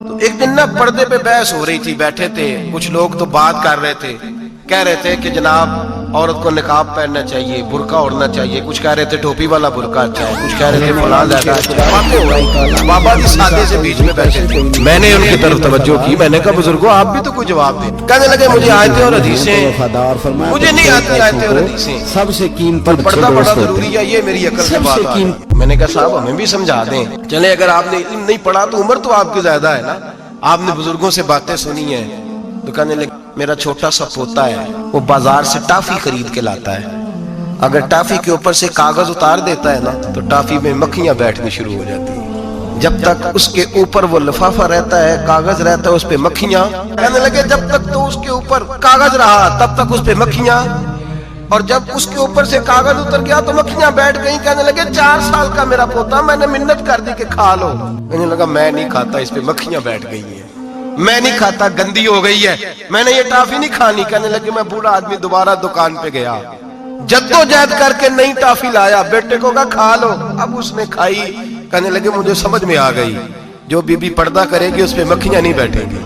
تو ایک دن نا پردے پہ بحث ہو رہی تھی، بیٹھے تھے کچھ لوگ تو بات کر رہے تھے، کہہ رہے تھے کہ جناب عورت کو نقاب پہننا چاہیے، برقع اوڑھنا چاہیے، کچھ کہہ رہے تھے ٹوپی والا برقع اچھا ہے، کچھ کہہ رہے تھے فلاں زیادہ اچھا ہے، باتیں ہو رہی۔ بابا جی سادے سے بیچ میں بیٹھے تھے، میں نے ان کی طرف توجہ کی، میں نے کہا بزرگوں آپ بھی تو کوئی جواب دیں۔ کہنے لگے مجھے آیتیں اور حدیثیں مجھے نہیں آتی، آیتیں اور حدیثیں، سب سے قیمتی پر پردہ بڑا ضروری ہے، یہ میری عقل سے بات آ گئی۔ میں نے کہا صاحب ہمیں بھی سمجھا دیں، چلے اگر آپ نے علم نہیں پڑھا تو عمر تو آپ کی زیادہ ہے نا، آپ نے بزرگوں سے باتیں سنی ہیں۔ تو کہنے لگے میرا چھوٹا سا پوتا ہے، وہ بازار سے ٹافی خرید کے لاتا ہے، اگر ٹافی کے اوپر سے کاغذ اتار دیتا ہے نا تو ٹافی میں مکھیاں بیٹھنی شروع ہو جاتی ہیں، جب تک اس کے اوپر وہ لفافہ رہتا ہے، کاغذ رہتا ہے، اس پہ مکھیاں۔ کہنے لگے جب تک تو اس کے اوپر کاغذ رہا تب تک اس پہ مکھیاں، اور جب اس کے اوپر سے کاغذ اتر گیا تو مکھیاں بیٹھ گئیں۔ کہنے لگے 4 سال کا میرا پوتا، میں نے منت کر دی کہ کھا لو، کہنے لگا میں نہیں کھاتا، اس پہ مکھیاں بیٹھ گئی ہیں، میں نہیں کھاتا، گندی ہو گئی ہے، میں نے یہ ٹافی نہیں کھانی۔ کہنے لگے میں بوڑھا آدمی دوبارہ دکان پہ گیا، جدوجہد کر کے نئی ٹافی لایا، بیٹے کو کہا کھا لو، اب اس نے کھائی۔ کہنے لگے مجھے سمجھ میں آ گئی، جو بی بی پردہ کرے گی اس پہ مکھیاں نہیں بیٹھیں گی۔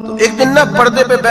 تو ایک دن نا پردے پہ